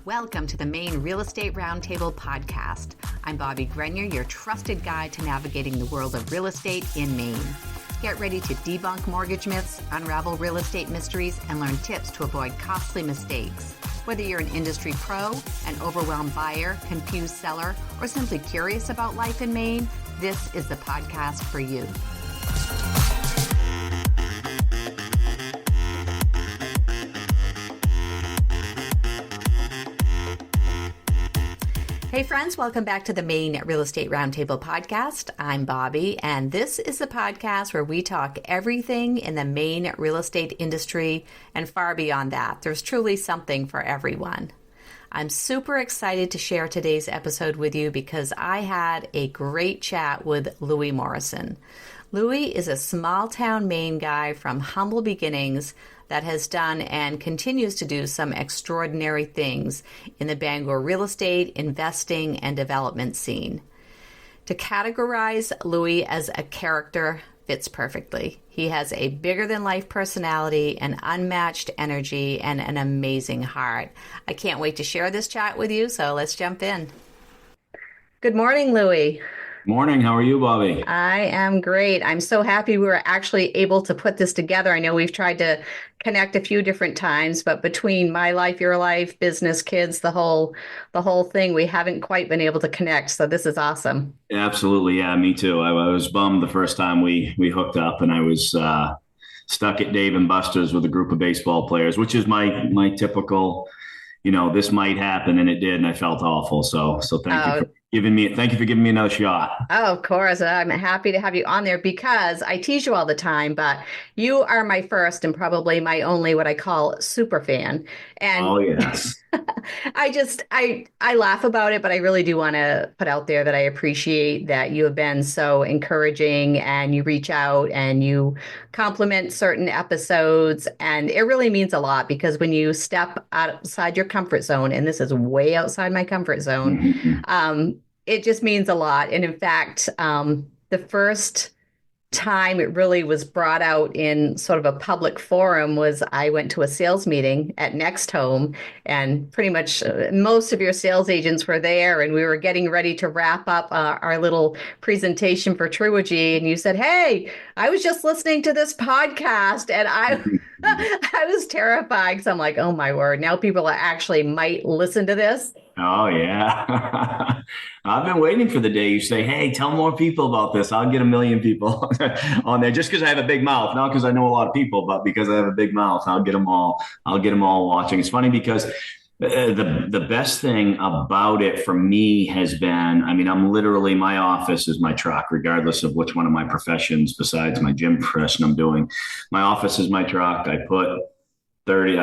Welcome to the Maine Real Estate Roundtable podcast. I'm Bobbie Grenier, your trusted guide to navigating the world of real estate in Maine. Get ready to debunk mortgage myths, unravel real estate mysteries, and learn tips to avoid costly mistakes. Whether you're an industry pro, an overwhelmed buyer, confused seller, or simply curious about life in Maine, this is the podcast for you. Hey friends, welcome back to the Maine Real Estate Roundtable podcast. I'm Bobbie, and this is the podcast where we talk everything in the Maine real estate industry and far beyond that. There's truly something for everyone. I'm super excited to share today's episode with you because I had a great chat with Louie Morrison. Louie is a small town Maine guy from humble beginnings that has done and continues to do some extraordinary things in the Bangor real estate, investing, and development scene. To categorize Louie as a character fits perfectly. He has a bigger-than-life personality, an unmatched energy, and an amazing heart. I can't wait to share this chat with you, so let's jump in. Good morning, Louie. Morning. How are you, Bobbie? I am great. I'm so happy we were actually able to put this together. I know we've tried to connect a few different times, but between my life, your life, business, kids, the whole thing, we haven't quite been able to connect. So this is awesome. Absolutely. Yeah, me too. I was bummed the first time we hooked up, and I was stuck at Dave and Buster's with a group of baseball players, which is my typical, this might happen, and it did, and I felt awful. So thank you for giving me another shot. Oh, of course. I'm happy to have you on there because I tease you all the time, but you are my first and probably my only what I call super fan. And oh, yes. I laugh about it, but I really do want to put out there that I appreciate that you have been so encouraging and you reach out and you compliment certain episodes. And it really means a lot because when you step outside your comfort zone, and this is way outside my comfort zone, Mm-hmm. It just means a lot. And in fact, the first time it really was brought out in sort of a public forum was I went to a sales meeting at Nexthome, and pretty much most of your sales agents were there, and we were getting ready to wrap up our little presentation for Trilogy, and you said, "Hey, I was just listening to this podcast," and I was terrified because I'm like, "Oh my word, now people actually might listen to this." Oh, yeah. I've been waiting for the day you say, "Hey, tell more people about this." I'll get 1 million people on there just because I have a big mouth, not because I know a lot of people, but because I have a big mouth. I'll get them all. I'll get them all watching. It's funny because the best thing about it for me has been, I'm literally, my office is my truck, regardless of which one of my professions besides my gym profession I'm doing. My office is my truck. I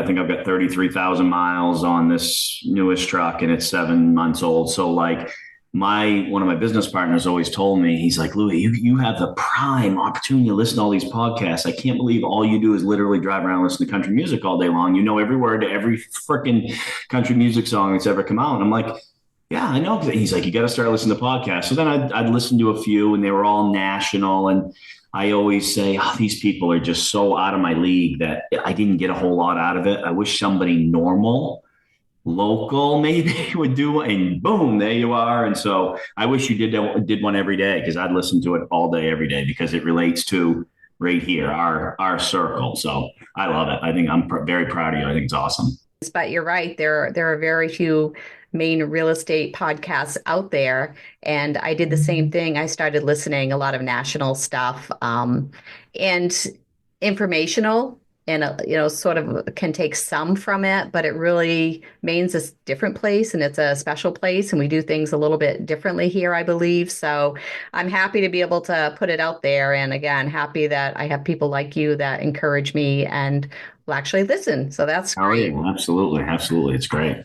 think I've got 33,000 miles on this newest truck, and it's 7 months old. So like one of my business partners always told me, he's like, "Louie, you have the prime opportunity to listen to all these podcasts. I can't believe all you do is literally drive around and listen to country music all day long. You know every word to every freaking country music song that's ever come out." And I'm like, "Yeah, I know." He's like, "You got to start listening to podcasts." So then I'd listen to a few, and they were all national. And I always say, "Oh, these people are just so out of my league that I didn't get a whole lot out of it. I wish somebody normal, local maybe would do it." And boom, there you are. And so I wish you did one every day, because I'd listen to it all day, every day, because it relates to right here, our circle. So I love it. I think I'm very proud of you. I think it's awesome. But you're right. There are very few Maine real estate podcasts out there. And I did the same thing. I started listening a lot of national stuff and informational, and sort of can take some from it, but it really Maine's a different place, and it's a special place, and we do things a little bit differently here, I believe. So I'm happy to be able to put it out there. And again, happy that I have people like you that encourage me and will actually listen. So that's great. Oh, yeah, absolutely. Absolutely. It's great.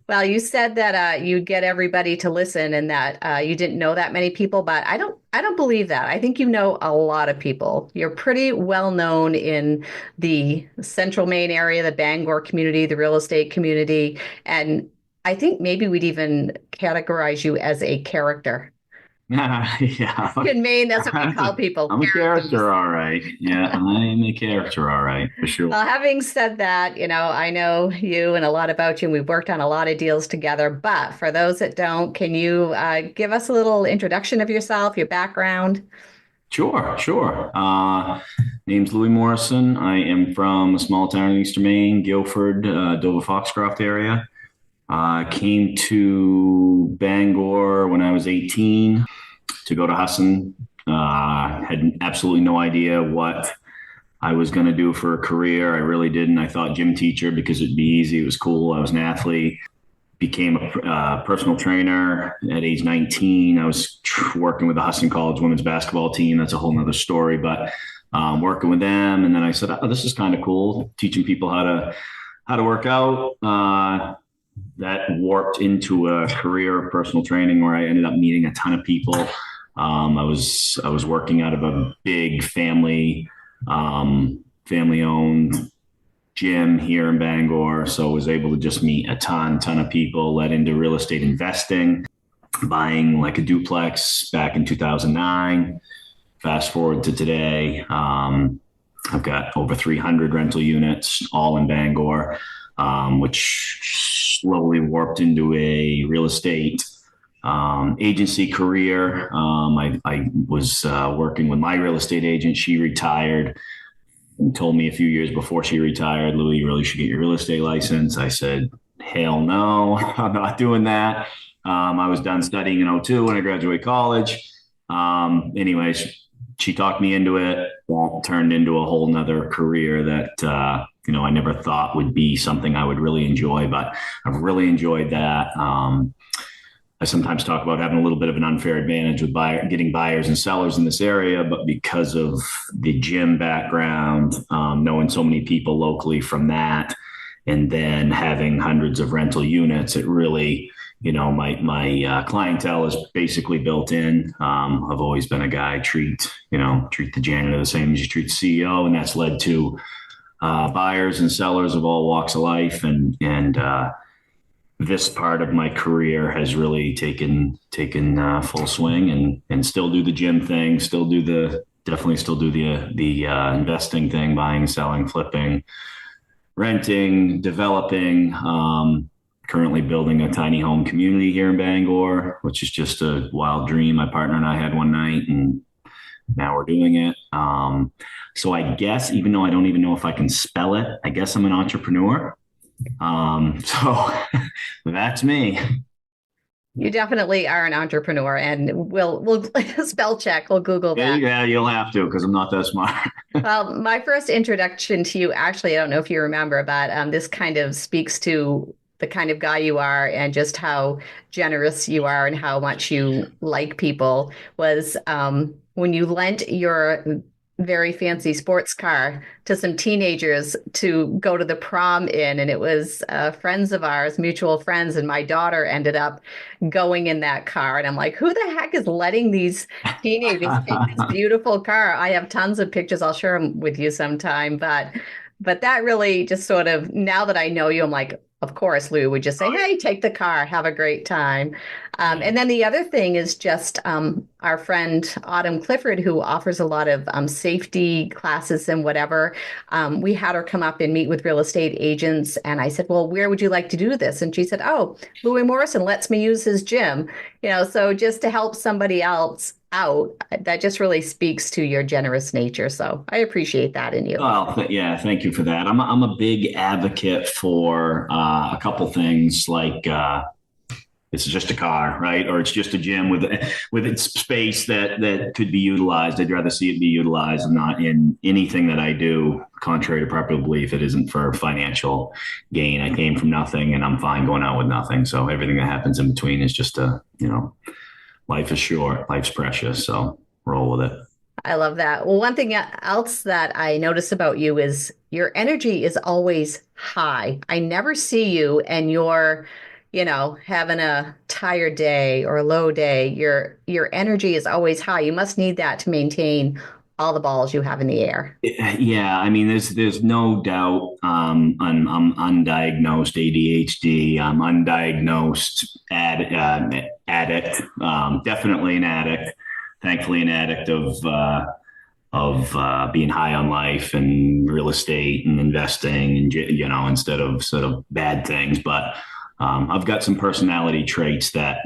Well, you said that you'd get everybody to listen, and that you didn't know that many people, but I don't believe that. I think you know a lot of people. You're pretty well known in the central Maine area, the Bangor community, the real estate community, and I think maybe we'd even categorize you as a character. Yeah. In Maine, that's what we call people, I'm a characters. character, all right. Yeah, I'm a character, all right, for sure. Well, having said that, I know you and a lot about you, and we've worked on a lot of deals together. But for those that don't, can you give us a little introduction of yourself, your background? Sure, sure. Name's Louie Morrison. I am from a small town in Eastern Maine, Guilford, Dover Foxcroft area. Came to Bangor when I was 18 to go to Husson. Had absolutely no idea what I was going to do for a career. I really didn't. I thought gym teacher because it'd be easy. It was cool. I was an athlete. Became a personal trainer at age 19. I was working with the Husson College women's basketball team. That's a whole nother story, but working with them. And then I said, oh, this is kind of cool, teaching people how to work out. That warped into a career of personal training where I ended up meeting a ton of people. I was working out of a big family owned gym here in Bangor, so I was able to just meet a ton of people. Led into real estate investing, buying like a duplex back in 2009. Fast forward to today, I've got over 300 rental units, all in Bangor, which slowly warped into a real estate agency career. I was working with my real estate agent. She retired and told me a few years before she retired, Louie, you really should get your real estate license. I said, hell no, I'm not doing that. I was done studying in '02 when I graduated college. Anyways, she talked me into it. That turned into a whole nother career that, I never thought would be something I would really enjoy, but I've really enjoyed that. I sometimes talk about having a little bit of an unfair advantage with getting buyers and sellers in this area, but because of the gym background, knowing so many people locally from that, and then having hundreds of rental units, it really, my clientele is basically built in. I've always been a guy treat the janitor the same as you treat the CEO, and that's led to buyers and sellers of all walks of life, and this part of my career has really taken full swing, and still do the gym thing, definitely still do the investing thing, buying, selling, flipping, renting, developing. Currently building a tiny home community here in Bangor, which is just a wild dream my partner and I had one night, and now we're doing it. So I guess, even though I don't even know if I can spell it, I guess I'm an entrepreneur. So that's me. You definitely are an entrepreneur, and we'll spell check. We'll Google that. Yeah, you'll have to because I'm not that smart. Well, my first introduction to you, actually, I don't know if you remember, but this kind of speaks to the kind of guy you are and just how generous you are and how much you like people, was when you lent your very fancy sports car to some teenagers to go to the prom in. And it was friends of ours, mutual friends. And my daughter ended up going in that car. And I'm like, who the heck is letting these teenagers take this beautiful car? I have tons of pictures. I'll share them with you sometime. But that really just sort of, now that I know you, I'm like, of course, Lou would just say, hey, take the car, have a great time. And then the other thing is just our friend Autumn Clifford, who offers a lot of safety classes and whatever. We had her come up and meet with real estate agents. And I said, well, where would you like to do this? And she said, oh, Louie Morrison lets me use his gym. So just to help somebody else out, that just really speaks to your generous nature. So I appreciate that in you. Well, yeah, thank you for that. I'm a big advocate for a couple things like it's just a car, right? Or it's just a gym with its space that could be utilized. I'd rather see it be utilized and not in anything that I do, contrary to popular belief. It isn't for financial gain. I came from nothing, and I'm fine going out with nothing. So everything that happens in between is just life is short, life's precious. So roll with it. I love that. Well, one thing else that I notice about you is your energy is always high. I never see you and you're, having a tired day or a low day. Your energy is always high. You must need that to maintain all the balls you have in the air. Yeah, I mean, there's no doubt. I'm undiagnosed ADHD. I'm undiagnosed addict. Definitely an addict. Thankfully, an addict of being high on life and real estate and investing, and instead of sort of bad things. But I've got some personality traits that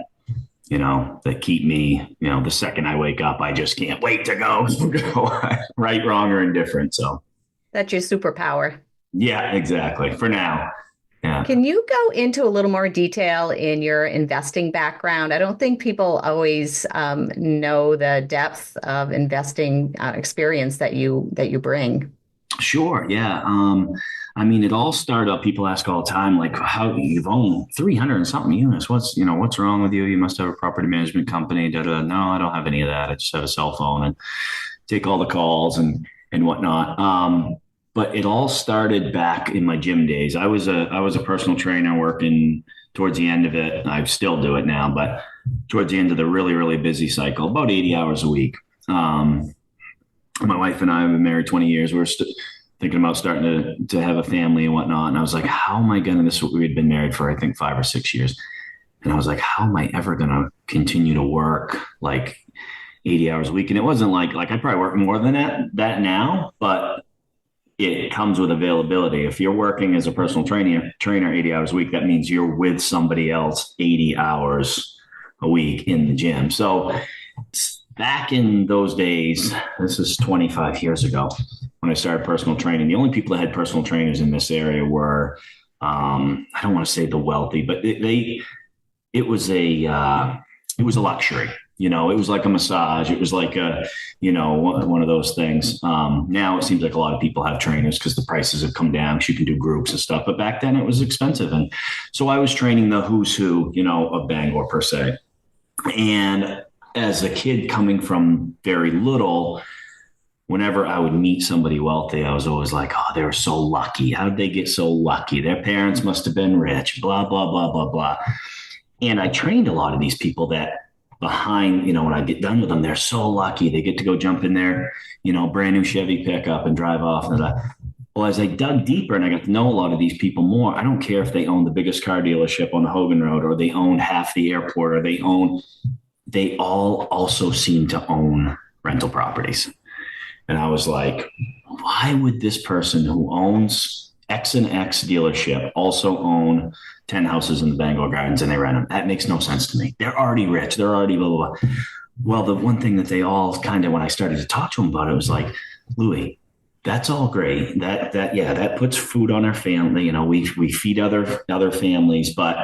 that keep me, the second I wake up, I just can't wait to go, right, wrong, or indifferent. So That's your superpower. yeah, exactly. For now. Yeah. Can you go into a little more detail in your investing background? I don't think people always know the depth of investing experience that you bring. Sure. Yeah. I mean, it all started up. People ask all the time, like, how you've owned 300 and something units. What's wrong with you? You must have a property management company. Da, da. No, I don't have any of that. I just have a cell phone and take all the calls and whatnot. But it all started back in my gym days. I was a personal trainer working towards the end of it. I still do it now, but towards the end of the really, really busy cycle, about 80 hours a week. My wife and I have been married 20 years. We're thinking about starting to have a family and whatnot. And I was like, how am I going to, we had been married for, I think, 5 or 6 years. And I was like, how am I ever going to continue to work like 80 hours a week? And it wasn't like I probably work more than that now, but it comes with availability. If you're working as a personal trainer 80 hours a week, that means you're with somebody else 80 hours a week in the gym. So back in those days, this is 25 years ago when I started personal training, the only people that had personal trainers in this area were, I don't want to say the wealthy, but it was a luxury. It was like a massage. It was like one of those things. Now it seems like a lot of people have trainers because the prices have come down. You can do groups and stuff, but back then it was expensive. And so I was training the who's who, of Bangor per se. And as a kid coming from very little, whenever I would meet somebody wealthy, I was always like, oh, they were so lucky. How did they get so lucky? Their parents must have been rich, blah, blah, blah, blah, blah. And I trained a lot of these people that behind, when I get done with them, they're so lucky. They get to go jump in their, brand new Chevy pickup and drive off. Well, as I dug deeper and I got to know a lot of these people more, I don't care if they own the biggest car dealership on the Hogan Road or they own half the airport or they all also seem to own rental properties. And I was like, why would this person who owns X and X dealership also own 10 houses in the Bangor Gardens and they rent them? That makes no sense to me. They're already rich. They're already blah, blah, blah. Well, the one thing that they all kind of, when I started to talk to them about it, was like, Louie, that's all great. That puts food on our family. We feed other families, but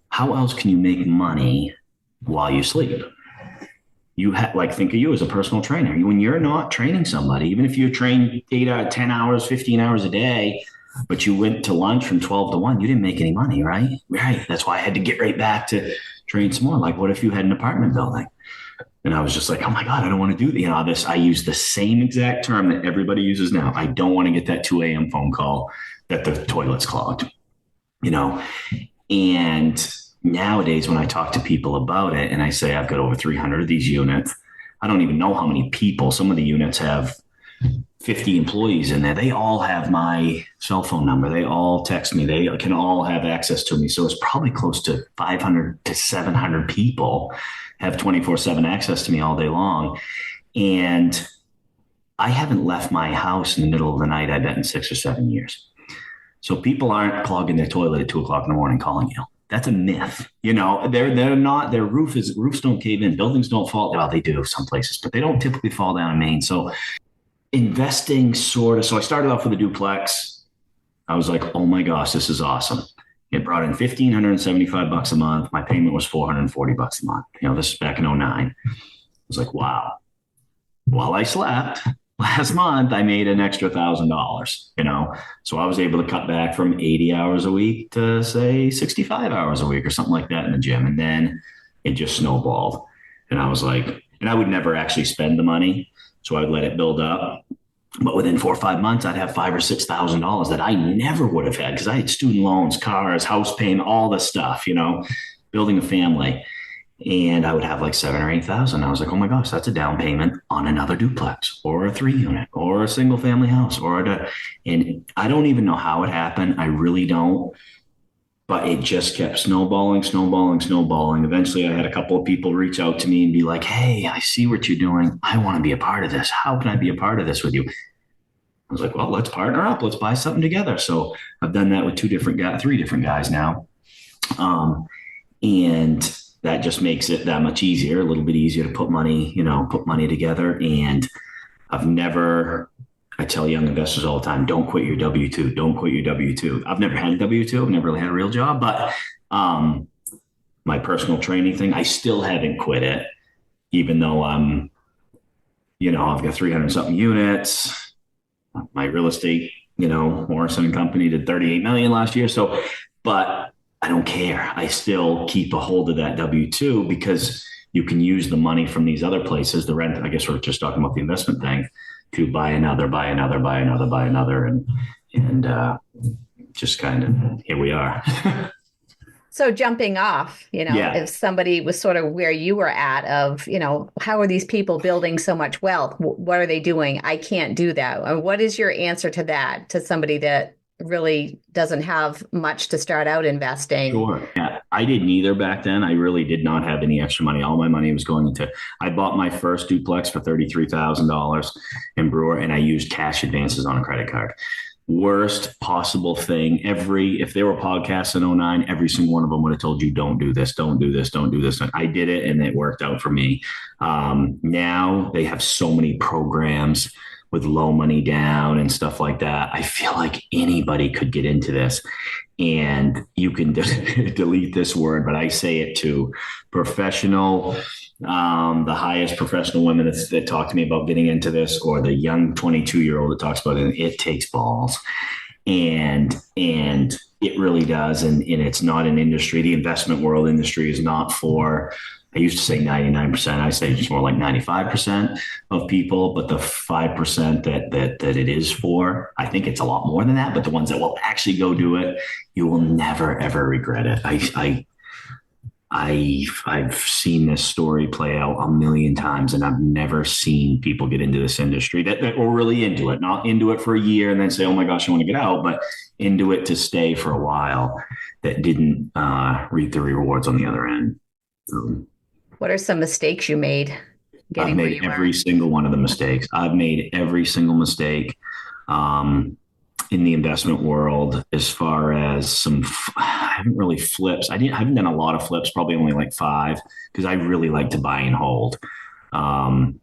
how else can you make money while you sleep? You think of you as a personal trainer. When you're not training somebody, even if you train 10 hours, 15 hours a day, but you went to lunch from 12 to 1, you didn't make any money, right? Right. That's why I had to get right back to train some more. Like, what if you had an apartment building? And I was just like, oh my God, I don't want to do this. I use the same exact term that everybody uses now. I don't want to get that 2 a.m. phone call that the toilet's clogged, and nowadays when I talk to people about it and I say, I've got over 300 of these units, I don't even know how many people. Some of the units have 50 employees in there. They all have my cell phone number. They all text me. They can all have access to me. So it's probably close to 500 to 700 people have 24/7 access to me all day long. And I haven't left my house in the middle of the night, I bet, in 6 or 7 years. So people aren't clogging their toilet at 2 o'clock in the morning calling you. That's a myth. They're not, their roofs don't cave in. Buildings don't fall. Well, they do some places, but they don't typically fall down in Maine. So investing so I started off with a duplex. I was like, oh my gosh, this is awesome. It brought in $1,575 a month. My payment was $440 a month. This is back in 2009. I was like, wow. While I slept last month, I made an extra $1,000, so I was able to cut back from 80 hours a week to say 65 hours a week or something like that in the gym. And then it just snowballed. And I was like, and I would never actually spend the money. So I would let it build up. But within 4 or 5 months, I'd have $5,000 or $6,000 that I never would have had because I had student loans, cars, house payment, all the stuff, building a family. And I would have like 7 or 8,000. I was like, oh my gosh, that's a down payment on another duplex or a 3-unit or a single family house and I don't even know how it happened. I really don't. But it just kept snowballing, snowballing, snowballing. Eventually, I had a couple of people reach out to me and be like, hey, I see what you're doing. I want to be a part of this. How can I be a part of this with you? I was like, well, let's partner up. Let's buy something together. So I've done that with 3 different guys now. And that just makes it that much easier, a little bit easier to put money together. And I tell young investors all the time, don't quit your W-2. Don't quit your W-2. I've never had a W-2. I've never really had a real job, but my personal training thing, I still haven't quit it, even though I've got 300 something units. My real estate, Morrison and Company did 38 million last year. So, but I don't care. I still keep a hold of that W-2 because you can use the money from these other places, the rent. I guess we're just talking about the investment thing, to buy another, and just kind of here we are. So jumping off, Yeah. if somebody was sort of where you were at of, how are these people building so much wealth? What are they doing? I can't do that. Or what is your answer to that, to somebody that really doesn't have much to start out investing? Sure. Yeah. I didn't either back then. I really did not have any extra money. All my money was going into, I bought my first duplex for $33,000 in Brewer, and I used cash advances on a credit card. Worst possible thing. If there were podcasts in 2009, every single one of them would have told you, don't do this, don't do this, don't do this. And I did it, and it worked out for me. Now they have so many programs with low money down and stuff like that. I feel like anybody could get into this, and you can delete this word, but I say it too. Professional, the highest professional women that talk to me about getting into this, or the young 22-year-old that talks about it, it takes balls. And it really does. And it's not an industry. The investment world industry is not for, I used to say 99%. I say it's more like 95% of people, but the 5% that it is for, I think it's a lot more than that. But the ones that will actually go do it, you will never, ever regret it. I've seen this story play out a million times, and I've never seen people get into this industry that were really into it, not into it for a year and then say, oh my gosh, I want to get out, but into it to stay for a while, that didn't reap the rewards on the other end. What are some mistakes you made? I've made every single one of the mistakes. I've made every single mistake in the investment world, as far as I haven't really flips. I haven't done a lot of flips, probably only like 5, because I really like to buy and hold. I've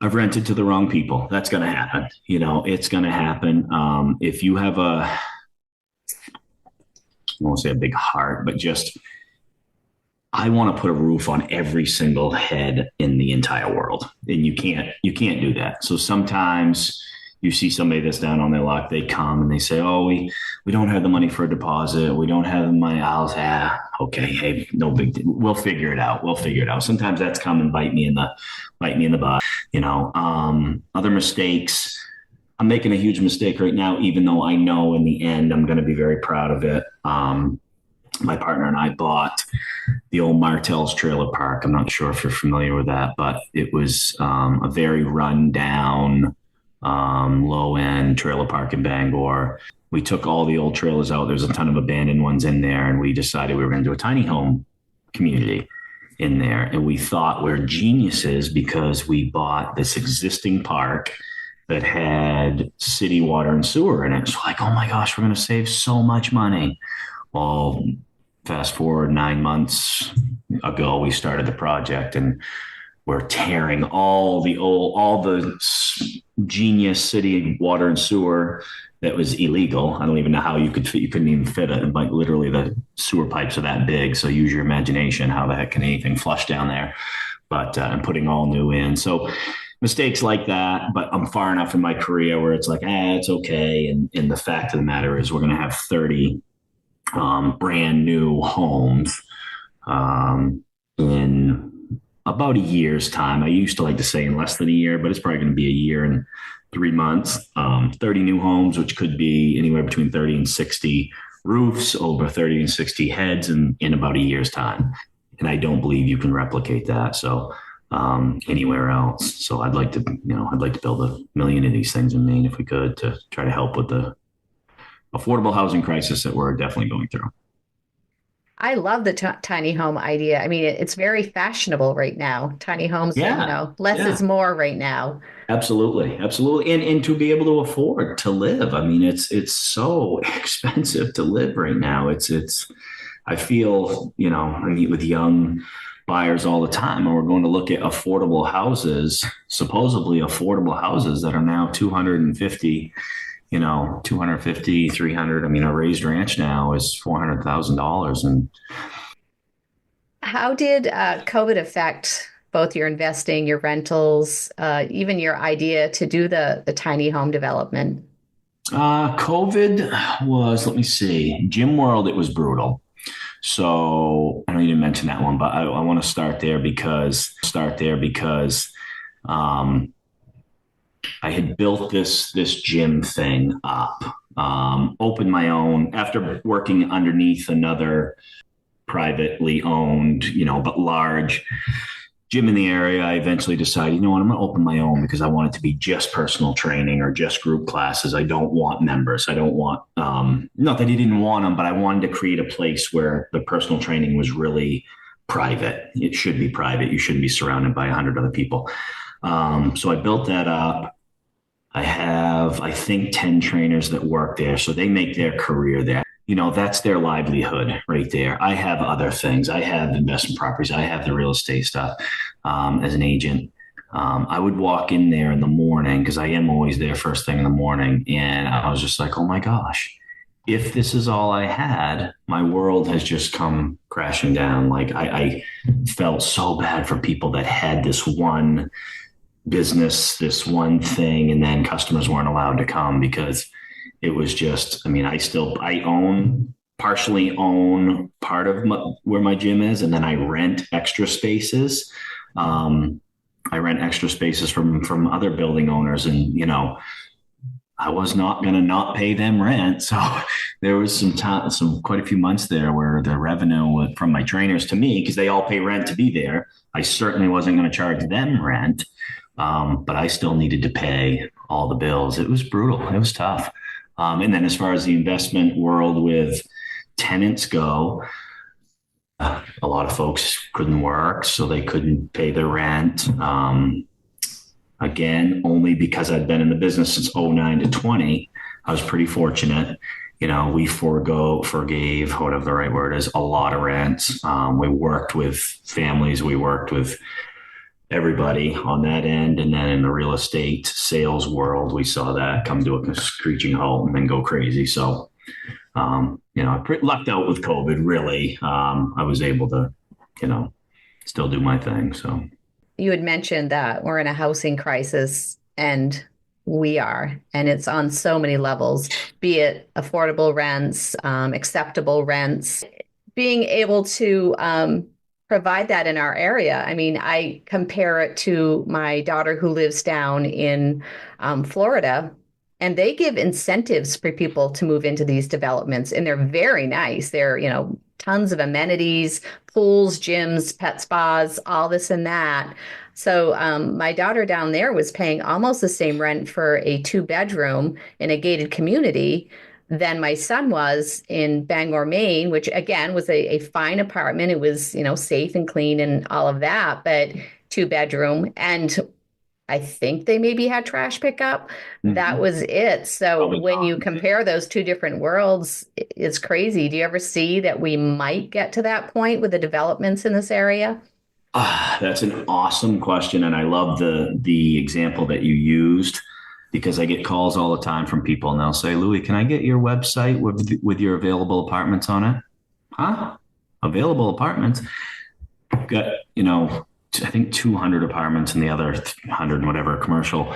rented to the wrong people. That's going to happen. It's going to happen. If you have I won't say a big heart, but just, I want to put a roof on every single head in the entire world. And you can't do that. So sometimes you see somebody that's down on their luck, they come and they say, oh, we don't have the money for a deposit. We don't have the money. I'll say, okay, hey, no big deal. We'll figure it out. Sometimes that's come and bite me in the butt. Other mistakes. I'm making a huge mistake right now, even though I know in the end I'm going to be very proud of it. My partner and I bought the old Martell's trailer park. I'm not sure if you're familiar with that, but it was a very run down, low end trailer park in Bangor. We took all the old trailers out. There's a ton of abandoned ones in there, and we decided we were going to do a tiny home community in there. And we thought we're geniuses because we bought this existing park that had city water and sewer in it. It's like, oh my gosh, we're going to save so much money. Well, fast forward 9 months ago, we started the project, and we're tearing all the genius city water and sewer that was illegal. I don't even know how you couldn't even fit it. Like, literally the sewer pipes are that big. So use your imagination. How the heck can anything flush down there? But I'm putting all new in. So mistakes like that, but I'm far enough in my career where it's like, it's okay. And the fact of the matter is, we're going to have 30 brand new homes in about a year's time. I used to like to say in less than a year, but it's probably going to be a year and 3 months. 30 new homes, which could be anywhere between 30 and 60 roofs, over 30 and 60 heads in about a year's time. and I don't believe you can replicate that. So anywhere else. So I'd like to build 1 million of these things in Maine if we could, to try to help with the affordable housing crisis that we're definitely going through. I love the tiny home idea. I mean, it's very fashionable right now. Tiny homes, Yeah. less Yeah. is more right now. Absolutely, absolutely, and to be able to afford to live. I mean, it's so expensive to live right now. It's. I feel, I meet with young buyers all the time, and we're going to look at affordable houses, supposedly affordable houses that are now 250, 250, 300. I mean, a raised ranch now is $400,000, and How did COVID affect both your investing, your rentals, even your idea to do the tiny home development? COVID was, let me see, Gym World. It was brutal. So I know you didn't mention that one, but I want to start there because um, I had built this gym thing up, opened my own after working underneath another privately owned, but large gym in the area. I eventually decided, you know what, I'm going to open my own because I want it to be just personal training or just group classes. I don't want members. I don't want, not that he didn't want them, but I wanted to create a place where the personal training was really private. It should be private. You shouldn't be surrounded by 100 other people. So I built that up. I have, I think, 10 trainers that work there. So they make their career there. That's their livelihood right there. I have other things. I have investment properties. I have the real estate stuff as an agent. I would walk in there in the morning because I am always there first thing in the morning. And I was just like, oh my gosh, if this is all I had, my world has just come crashing down. Like I felt so bad for people that had this one business, this one thing, and then customers weren't allowed to come because it was just, I mean, partially own part of where my gym is, and then I rent extra spaces. I rent extra spaces from other building owners, and I was not going to not pay them rent. So there was quite a few months there where the revenue from my trainers to me, because they all pay rent to be there, I certainly wasn't going to charge them rent. But I still needed to pay all the bills. It was brutal. It was tough. And then as far as the investment world with tenants go, a lot of folks couldn't work, so they couldn't pay their rent. Again, only because I'd been in the business since 2009 to 20, I was pretty fortunate. We forgave, whatever the right word is, a lot of rents. We worked with families. We worked with everybody on that end. And then in the real estate sales world, we saw that come to a screeching halt and then go crazy. So, I lucked out with COVID, really. I was able to, still do my thing. So You had mentioned that we're in a housing crisis, and we are, and it's on so many levels, be it affordable rents, acceptable rents, being able to provide that in our area. I mean, I compare it to my daughter who lives down in Florida, and they give incentives for people to move into these developments, and they're very nice. They're, tons of amenities, pools, gyms, pet spas, all this and that. So my daughter down there was paying almost the same rent for a 2-bedroom in a gated community than my son was in Bangor, Maine, which again was a fine apartment. It was, safe and clean and all of that, but 2-bedroom. And I think they maybe had trash pickup. Mm-hmm. That was it. So probably when not. You compare those two different worlds, it's crazy. Do you ever see that we might get to that point with the developments in this area? That's an awesome question. And I love the example that you used, because I get calls all the time from people and they'll say, Louie, can I get your website with your available apartments on it? Huh? Available apartments? I've got, I think 200 apartments and the other 100 and whatever commercial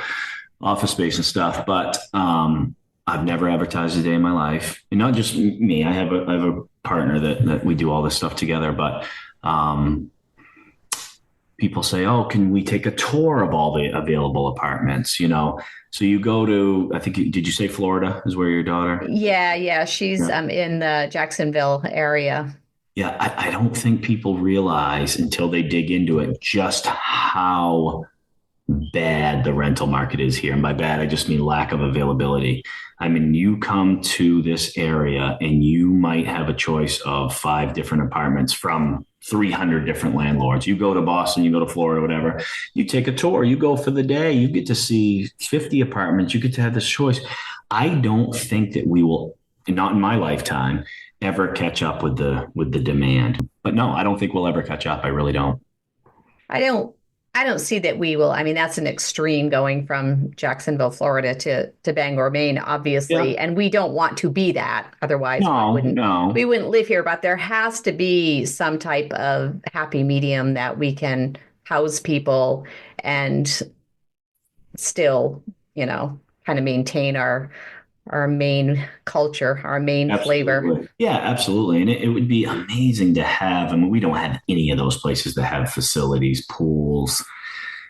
office space and stuff. But I've never advertised a day in my life. And not just me. I have a partner that we do all this stuff together. But people say, oh, can we take a tour of all the available apartments? So you go to, I think, did you say Florida is where your daughter? Yeah. She's in the Jacksonville area. Yeah, I don't think people realize until they dig into it just how bad the rental market is here. And by bad, I just mean lack of availability. I mean, you come to this area and you might have a choice of 5 different apartments from 300 different landlords. You go to Boston, you go to Florida, whatever. You take a tour, you go for the day, you get to see 50 apartments, you get to have this choice. I don't think that we will, not in my lifetime, ever catch up with the demand. But no, I don't think we'll ever catch up. I really don't. I don't I don't see that we will. I mean, that's an extreme going from Jacksonville, Florida to Bangor, Maine, Yeah. obviously. And we don't want to be that. Otherwise, No, we no. wouldn't live here. But there has to be some type of happy medium that we can house people and still, kind of maintain our main culture, our main flavor. Absolutely. Yeah, absolutely. And it would be amazing to have. I mean, we don't have any of those places that have facilities, pools,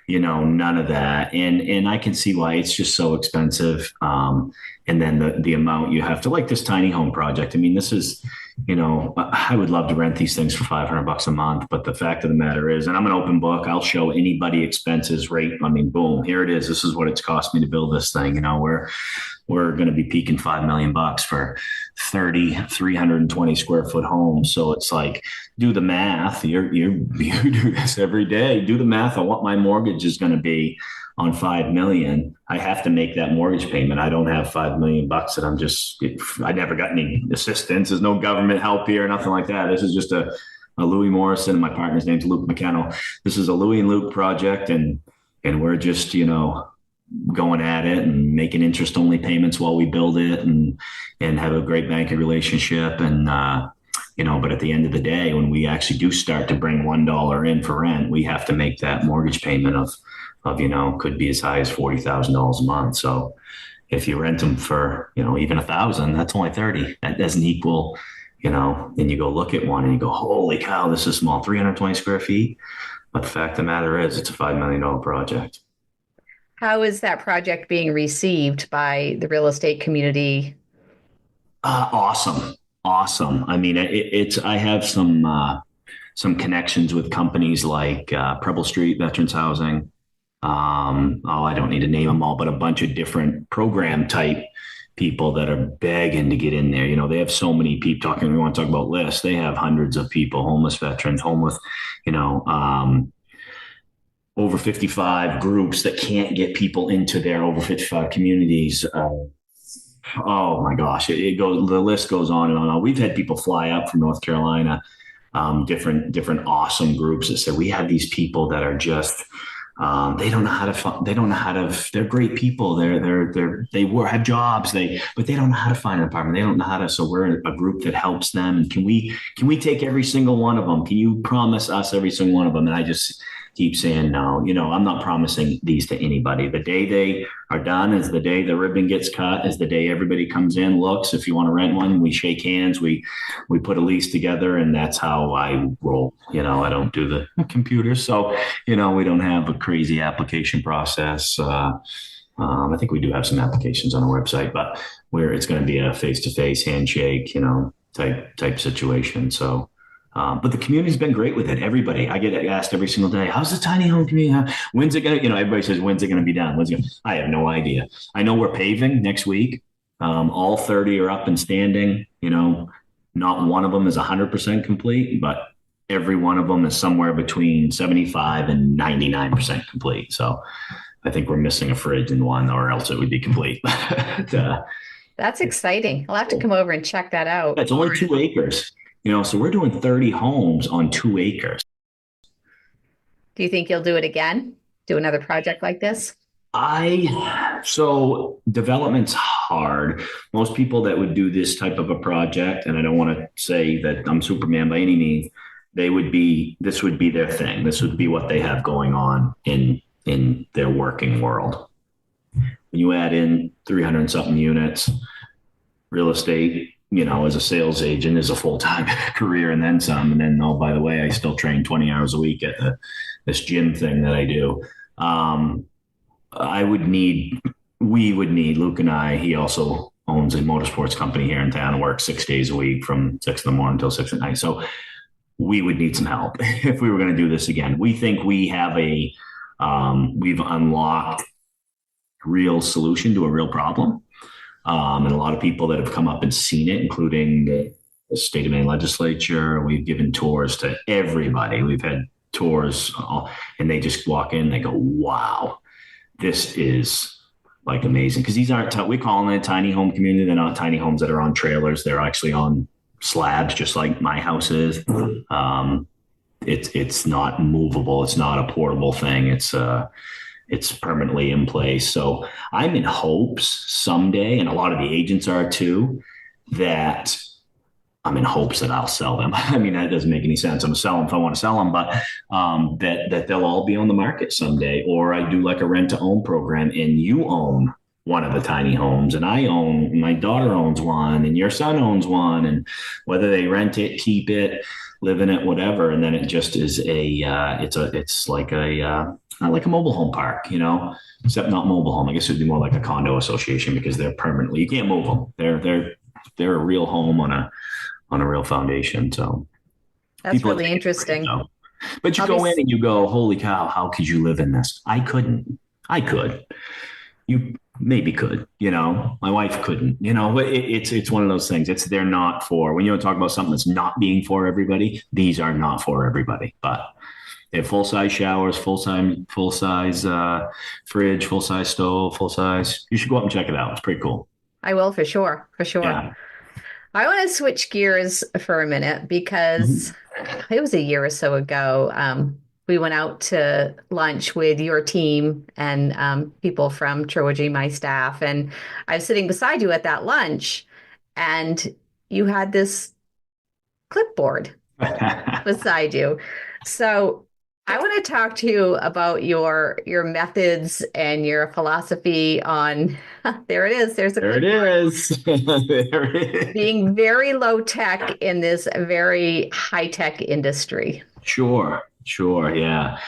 none of that. And I can see why it's just so expensive. And then the amount you have to, like this tiny home project. I mean, this is, I would love to rent these things for $500 a month, but the fact of the matter is, and I'm an open book, I'll show anybody expenses rate. I mean, boom, here it is. This is what it's cost me to build this thing. We're going to be peaking $5 million for 320 square foot homes. So it's like, do the math. You do this every day. Do the math on what my mortgage is going to be on 5 million. I have to make that mortgage payment. I don't have $5 million that I never got any assistance. There's no government help here, nothing like that. This is just a Louie Morrison. My partner's name's Luke McKennell. This is a Louie and Luke project, and we're just going at it and making interest only payments while we build it, and have a great banking relationship. And but at the end of the day, when we actually do start to bring $1 in for rent, we have to make that mortgage payment of could be as high as $40,000 a month. So if you rent them for even 1,000, that's only 30. That doesn't equal, then you go look at one and you go, holy cow, this is small, 320 square feet. But the fact of the matter is, it's a $5 million project. How is that project being received by the real estate community? Awesome. Awesome. I mean, I have some connections with companies like Preble Street Veterans Housing. I don't need to name them all, but a bunch of different program type people that are begging to get in there. They have so many people talking. We want to talk about lists. They have hundreds of people, homeless veterans, homeless, over 55 groups that can't get people into their over 55 communities. Oh my gosh, it goes. The list goes on and on. We've had people fly up from North Carolina, different awesome groups that said we have these people that are just they don't know how to. They don't know how to. They're great people. Have jobs. But they don't know how to find an apartment. They don't know how to. So we're a group that helps them. And can we take every single one of them? Can you promise us every single one of them? And I just keep saying no. I'm not promising these to anybody. The day they are done is the day the ribbon gets cut. Is the day everybody comes in, looks. If you want to rent one, we shake hands. We put a lease together, and that's how I roll. I don't do the computers, so we don't have a crazy application process. I think we do have some applications on our website, but where it's going to be a face-to-face handshake, type situation. So. But the community's been great with it. Everybody, I get asked every single day, how's the tiny home community? When's it going to, everybody says, when's it going to be done? I have no idea. I know we're paving next week. All 30 are up and standing. Not one of them is 100% complete, but every one of them is somewhere between 75 and 99% complete. So I think we're missing a fridge in one, or else it would be complete. That's exciting. I'll have to come over and check that out. It's only 2 acres. So we're doing 30 homes on 2 acres. Do you think you'll do it again? Do another project like this? So development's hard. Most people that would do this type of a project, and I don't want to say that I'm Superman by any means, this would be their thing. This would be what they have going on in their working world. When you add in 300 and something units, real estate, as a sales agent is a full-time career and then some. And then, oh, by the way, I still train 20 hours a week at this gym thing that I do. We would need Luke and I, he also owns a motorsports company here in town and works 6 days a week from 6 in the morning until 6 at night. So we would need some help if we were going to do this again. We think we have we've unlocked a real solution to a real problem. And a lot of people that have come up and seen it, including the state of Maine legislature. We've given tours to everybody. We've had tours, and they just walk in, they go, wow, this is like amazing. Because these aren't, we call it a tiny home community. They're not tiny homes that are on trailers. They're actually on slabs, just like my house is. It's not movable. It's not a portable thing. It's permanently in place. So I'm in hopes someday, and a lot of the agents are too, that I'm in hopes that I'll sell them. I mean, that doesn't make any sense. I'm gonna sell them if I want to sell them, but that they'll all be on the market someday. Or I do like a rent to own program, and you own one of the tiny homes, and my daughter owns one, and your son owns one, and whether they rent it, keep it, live in it, whatever, and then it just is it's like a mobile home park, except not mobile home. I guess it'd be more like a condo association because they're permanently, you can't move them. They're a real home on a real foundation. So that's really interesting. But you go in and you go, holy cow, how could you live in this? I couldn't. I could. You maybe could, my wife couldn't, it's one of those things. They're not for, when you talk about something that's not being for everybody, these are not for everybody, but they have full-size showers, full-size fridge, full-size stove, full-size. You should go up and check it out. It's pretty cool. I will, for sure. Yeah. I want to switch gears for a minute because it was a year or so ago. We went out to lunch with your team and people from Trilogy, my staff, and I was sitting beside you at that lunch, and you had this clipboard beside you. So I want to talk to you about your methods and your philosophy on, there it is. There it is. Being very low tech in this very high tech industry. Sure. Yeah.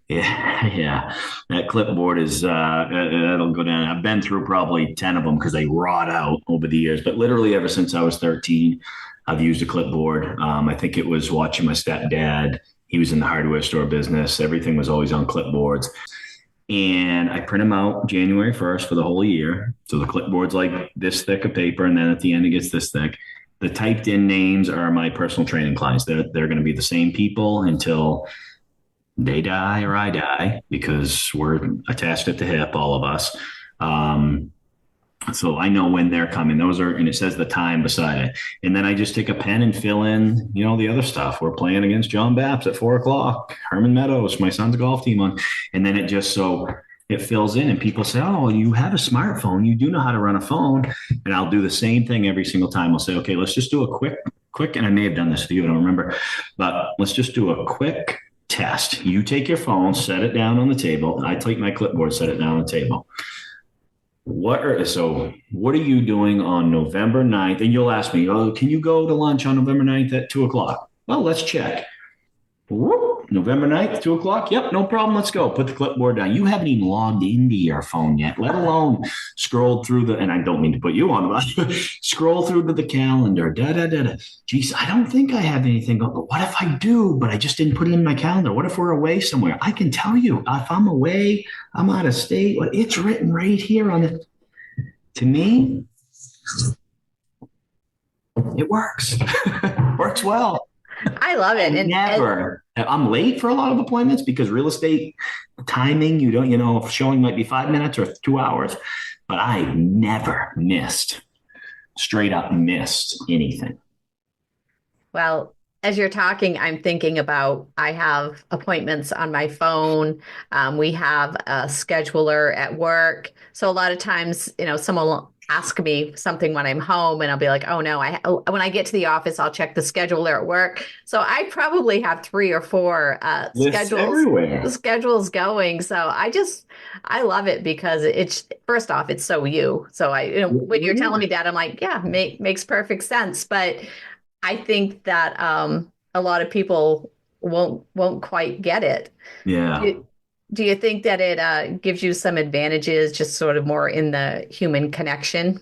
That clipboard is, it'll go down. I've been through probably 10 of them because they rot out over the years, but literally ever since I was 13, I've used a clipboard. I think it was watching my stepdad. He was in the hardware store business. Everything was always on clipboards. And I print them out January 1st for the whole year. So the clipboard's like this thick of paper, and then at the end it gets this thick. The typed in names are my personal training clients. They're going to be the same people until they die or I die, because we're attached at the hip, all of us. So I know when they're coming. Those are, and it says the time beside it. And then I just take a pen and fill in, the other stuff. We're playing against John Baps at 4:00, Herman Meadows, my son's golf team on. And then it just, so it fills in, and people say, oh, you have a smartphone. You do know how to run a phone. And I'll do the same thing every single time. I'll say, okay, let's just do a quick, and I may have done this with you, I don't remember, but let's just do a quick test. You take your phone, set it down on the table. I take my clipboard, set it down on the table. What are you doing on November 9th? And you'll ask me, oh, can you go to lunch on November 9th at 2:00? Well, let's check. Whoop, November 9th, 2:00. Yep, no problem. Let's go. Put the clipboard down. You haven't even logged into your phone yet, let alone scrolled through and I don't mean to put you on the scroll through to the calendar. Geez, I don't think I have anything. But what if I do, but I just didn't put it in my calendar? What if we're away somewhere? I can tell you if I'm away, I'm out of state. Well, it's written right here on it. To me, it works. Works well. I love it. I'm late for a lot of appointments because real estate timing, showing might be 5 minutes or 2 hours, but I've never straight up missed anything. Well, as you're talking, I'm thinking about, I have appointments on my phone. We have a scheduler at work. So a lot of times, someone will ask me something when I'm home, and I'll be like, oh no, when I get to the office, I'll check the scheduler at work. So I probably have 3 or 4 schedules going. So I love it because it's, first off, it's so you. So when you're telling me that, I'm like, yeah, makes perfect sense. But I think that a lot of people won't quite get it. Yeah. Do you think that it gives you some advantages, just sort of more in the human connection?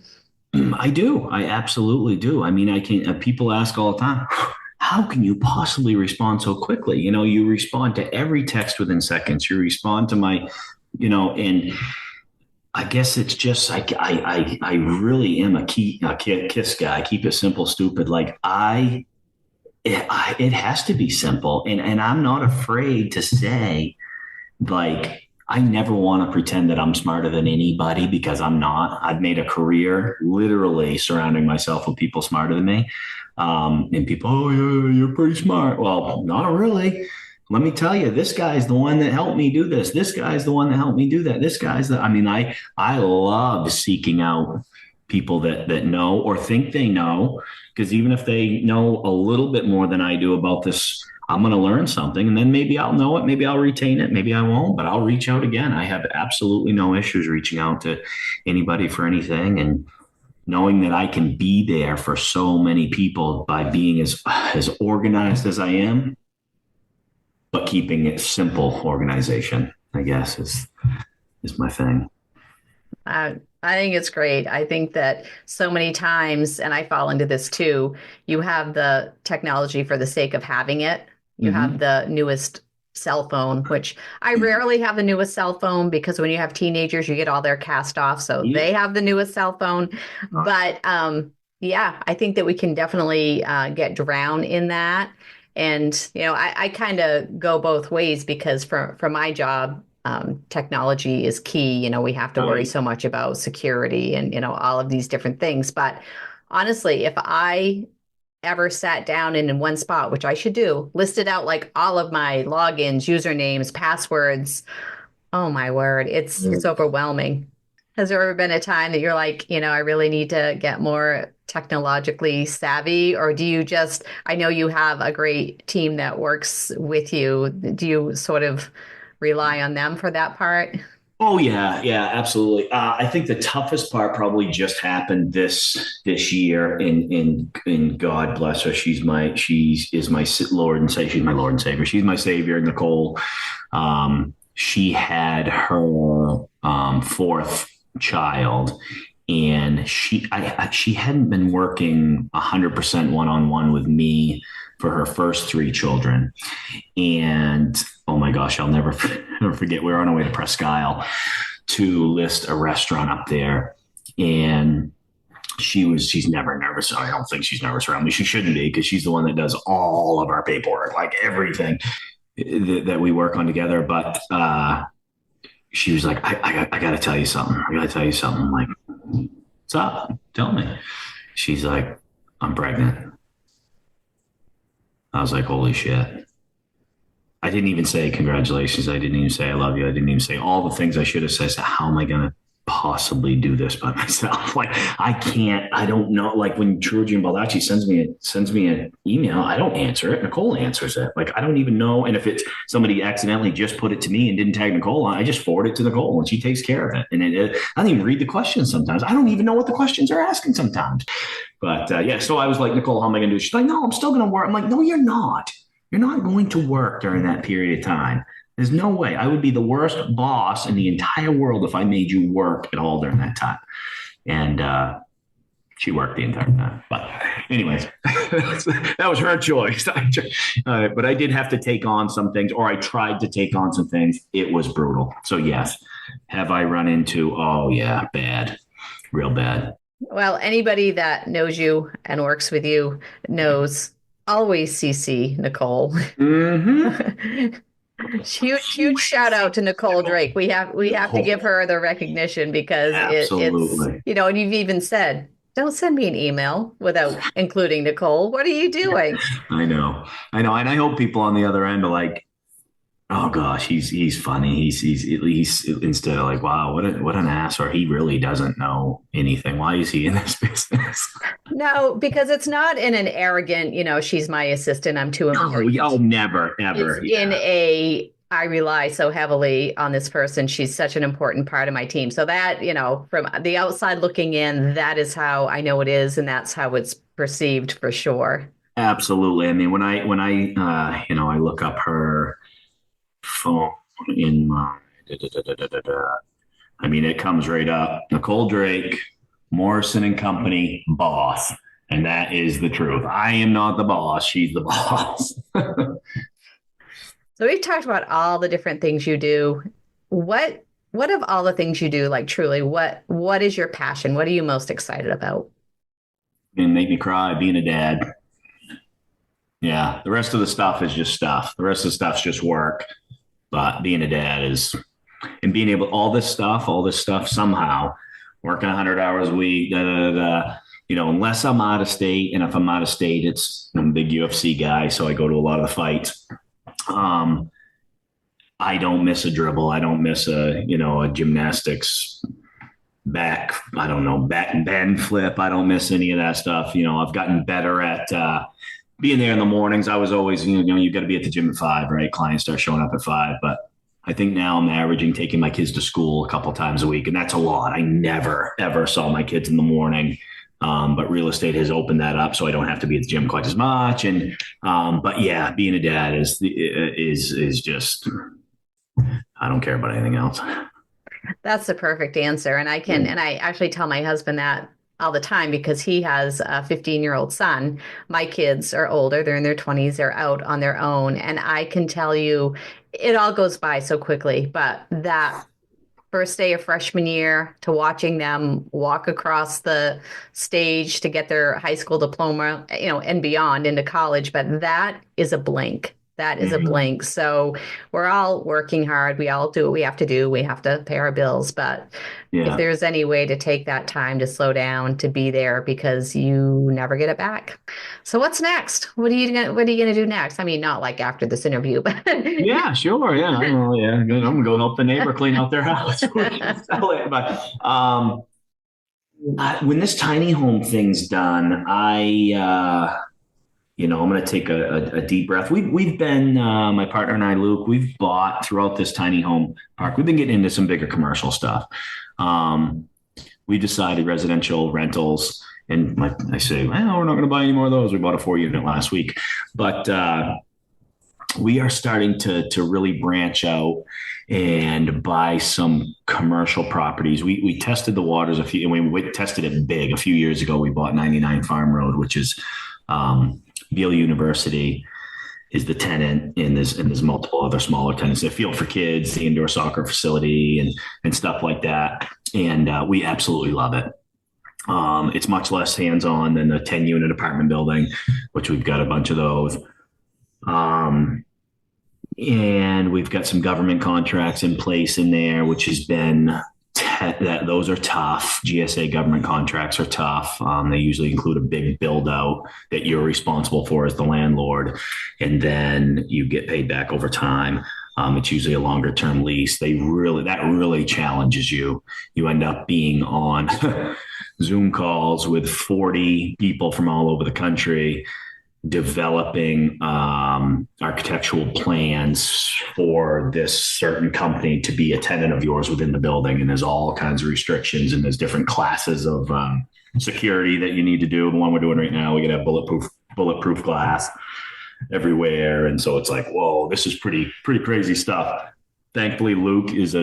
I do. I absolutely do. I mean, people ask all the time, how can you possibly respond so quickly? You respond to every text within seconds. You respond to my, and I guess it's just I really am a kiss guy. I keep it simple, stupid. Like it has to be simple, and I'm not afraid to say, like, I never want to pretend that I'm smarter than anybody, because I'm not. I've made a career literally surrounding myself with people smarter than me. And people, oh, you're pretty smart. Well, not really. Let me tell you, this guy's the one that helped me do this. This guy's the one that helped me do that. This guy's the, I mean, I love seeking out people that know or think they know, because even if they know a little bit more than I do about this, I'm going to learn something, and then maybe I'll know it, maybe I'll retain it, maybe I won't, but I'll reach out again. I have absolutely no issues reaching out to anybody for anything, and knowing that I can be there for so many people by being as organized as I am, but keeping it simple organization, I guess is my thing. I think it's great. I think that so many times, and I fall into this too, you have the technology for the sake of having it. You have the newest cell phone, which I rarely have the newest cell phone, because when you have teenagers, you get all their cast off. So they have the newest cell phone. But yeah, I think that we can definitely get drowned in that. And, I kind of go both ways, because for my job, technology is key. We have to worry so much about security and, all of these different things. But honestly, if I ever sat down and in one spot, which I should do, listed out like all of my logins, usernames, passwords, oh my word, it's overwhelming. Has there ever been a time that you're like, I really need to get more technologically savvy? Or do you just, I know you have a great team that works with you. Do you sort of rely on them for that part? Oh yeah, absolutely. I think the toughest part probably just happened this year. In God bless her, she is my Lord and Savior. She's my Lord and Savior. She's my Savior, Nicole. She had her fourth child, and she hadn't been working 100% one-on-one with me for her first three children. And oh my gosh, I'll never forget. We were on our way to Presque Isle to list a restaurant up there. And she's never nervous. I don't think she's nervous around me. She shouldn't be, because she's the one that does all of our paperwork, like everything that we work on together. But she was like, I got to tell you something. I got to tell you something. I'm like, what's up? Tell me. She's like, I'm pregnant. I was like, holy shit. I didn't even say congratulations. I didn't even say I love you. I didn't even say all the things I should have said. So how am I going to possibly do this by myself? Like, I don't know. Like, when Georgie and Baldacci sends me an email, I don't answer it. Nicole answers it. Like, I don't even know. And if it's somebody accidentally just put it to me and didn't tag Nicole on, I just forward it to Nicole and she takes care of it. And I don't even read the questions sometimes. I don't even know what the questions are asking sometimes. But yeah, so I was like, Nicole, how am I going to do? She's like, no, I'm still going to work. I'm like, no, you're not. You're not going to work during that period of time. There's no way. I would be the worst boss in the entire world if I made you work at all during that time. And she worked the entire time. But anyways, that was her choice. But I did have to take on some things, or I tried to take on some things. It was brutal. So yes, have I run into, oh yeah, bad, real bad. Well, anybody that knows you and works with you knows, always CC Nicole. Mm-hmm. Huge shout out to Nicole Drake. We have to give her the recognition, because it's, and you've even said, don't send me an email without including Nicole. What are you doing? I know. And I hope people on the other end are like, oh gosh, he's funny. He's instead of like, wow, what an ass, or he really doesn't know anything. Why is he in this business? No, because it's not in an arrogant, she's my assistant, I'm too important. Oh, never, ever. It's I rely so heavily on this person. She's such an important part of my team. So that, from the outside looking in, that is how I know it is, and that's how it's perceived for sure. Absolutely. I mean, when I I look up her phone in my I mean, it comes right up. Nicole Drake, Morrison and Company, boss. And that is the truth. I am not the boss. She's the boss. So we've talked about all the different things you do. What of all the things you do, like truly, what is your passion? What are you most excited about? And make me cry being a dad. Yeah. The rest of the stuff is just stuff. The rest of the stuff's just work. But being a dad is, and being able, all this stuff somehow, working 100 hours a week, unless I'm out of state. And if I'm out of state, I'm a big UFC guy. So I go to a lot of the fights. I don't miss a dribble. I don't miss a gymnastics back bend flip. I don't miss any of that stuff. I've gotten better at being there in the mornings. I was always, you got to be at the gym at 5, right? Clients start showing up at 5, but I think now I'm averaging taking my kids to school a couple times a week, and that's a lot. I never ever saw my kids in the morning. But real estate has opened that up, so I don't have to be at the gym quite as much. And but yeah, being a dad is just, I don't care about anything else. That's the perfect answer. And I actually tell my husband that all the time because he has a 15-year-old son. My kids are older. They're in their 20s. They're out on their own. And I can tell you it all goes by so quickly, but that first day of freshman year to watching them walk across the stage to get their high school diploma, and beyond into college. But that is a blink. That is a blink. So we're all working hard. We all do what we have to do. We have to pay our bills. But if there's any way to take that time to slow down, to be there, because you never get it back. So what's next? What are you gonna do next? I mean, not like after this interview, but yeah, sure. Yeah. I don't know. Yeah. I'm going to go help the neighbor clean out their house. But when this tiny home thing's done, I'm going to take a deep breath. We've been, my partner and I, Luke, we've bought throughout this tiny home park. We've been getting into some bigger commercial stuff. We decided residential rentals, and I say, well, we're not going to buy any more of those. We bought a 4-unit last week, but we are starting to really branch out and buy some commercial properties. We tested the waters and we tested it big. A few years ago, we bought 99 Farm Road, which is, Beale University is the tenant, and there's multiple other smaller tenants. The field for kids, the indoor soccer facility, and stuff like that. And we absolutely love it. It's much less hands-on than the 10-unit apartment building, which we've got a bunch of those. And we've got some government contracts in place in there, which has been that those are tough. GSA government contracts are tough. They usually include a big build out that you're responsible for as the landlord, and then you get paid back over time. It's usually a longer term lease. That really challenges you. You end up being on Zoom calls with 40 people from all over the country, developing architectural plans for this certain company to be a tenant of yours within the building. And there's all kinds of restrictions, and there's different classes of security that you need to do. The one we're doing right now, we got to have bulletproof glass everywhere. And so it's like, whoa, this is pretty crazy stuff. Thankfully, Luke is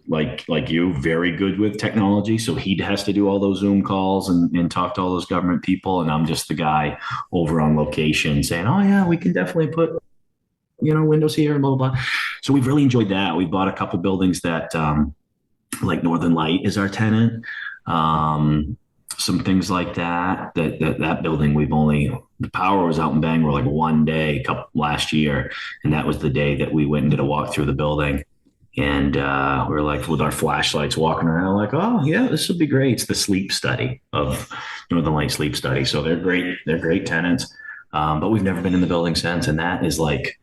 like you, very good with technology. So he has to do all those Zoom calls and talk to all those government people. And I'm just the guy over on location saying, oh yeah, we can definitely put, windows here and blah, blah, blah. So we've really enjoyed that. We bought a couple buildings that, like Northern Light is our tenant. Some things like that building, the power was out in Bangor like one day last year. And that was the day that we went and did a walk through the building. And we were like with our flashlights walking around like, oh yeah, this would be great. It's the sleep study of Northern Light sleep study. So they're great. They're great tenants. But we've never been in the building since. And that is like,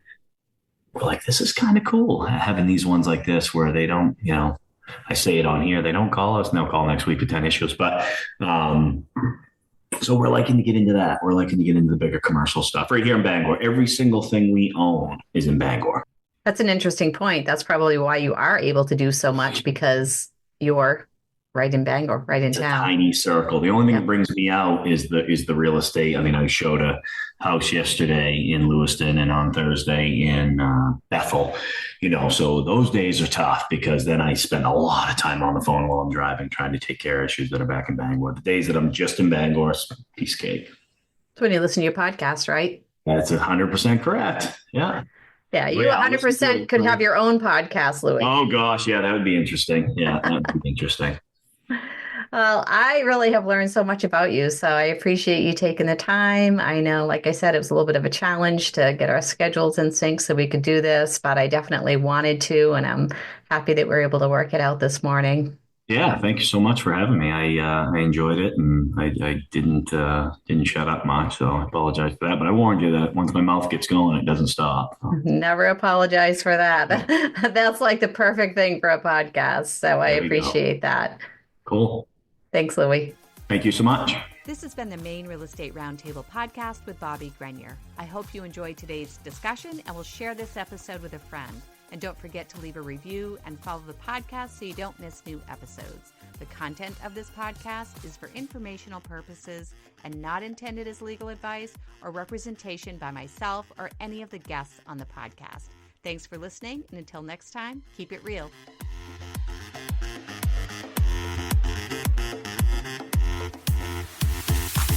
we're like, this is kind of cool having these ones like this where they don't, I say it on here, they don't call us, and they'll call next week with 10 issues. But so we're liking to get into that. We're liking to get into the bigger commercial stuff right here in Bangor. Every single thing we own is in Bangor. That's an interesting point. That's probably why you are able to do so much, because you're right in Bangor, right in It's a town. tiny circle. The only thing Yeah. that brings me out is the real estate. I mean, I showed a house yesterday in Lewiston and on Thursday in Bethel. So those days are tough because then I spend a lot of time on the phone while I'm driving, trying to take care of issues that are back in Bangor. The days that I'm just in Bangor, it's piece of cake. It's when you listen to your podcast, right? That's 100% correct. Yeah. Yeah, Oh, you yeah. I'll listen to 100% it. could have your own podcast, Louie. Oh gosh, yeah, that would be interesting. Yeah, that would be interesting. Well, I really have learned so much about you, so I appreciate you taking the time. I know, like I said, it was a little bit of a challenge to get our schedules in sync so we could do this, but I definitely wanted to, and I'm happy that we're able to work it out this morning. Yeah, thank you so much for having me. I enjoyed it, and I didn't shut up much, so I apologize for that. But I warned you that once my mouth gets going, it doesn't stop. Never apologize for that. That's like the perfect thing for a podcast, so I There you go. appreciate that. Cool. Thanks, Louie. Thank you so much. This has been the Maine Real Estate Roundtable podcast with Bobbie Grenier. I hope you enjoyed today's discussion and will share this episode with a friend. And don't forget to leave a review and follow the podcast so you don't miss new episodes. The content of this podcast is for informational purposes and not intended as legal advice or representation by myself or any of the guests on the podcast. Thanks for listening, and until next time, keep it real.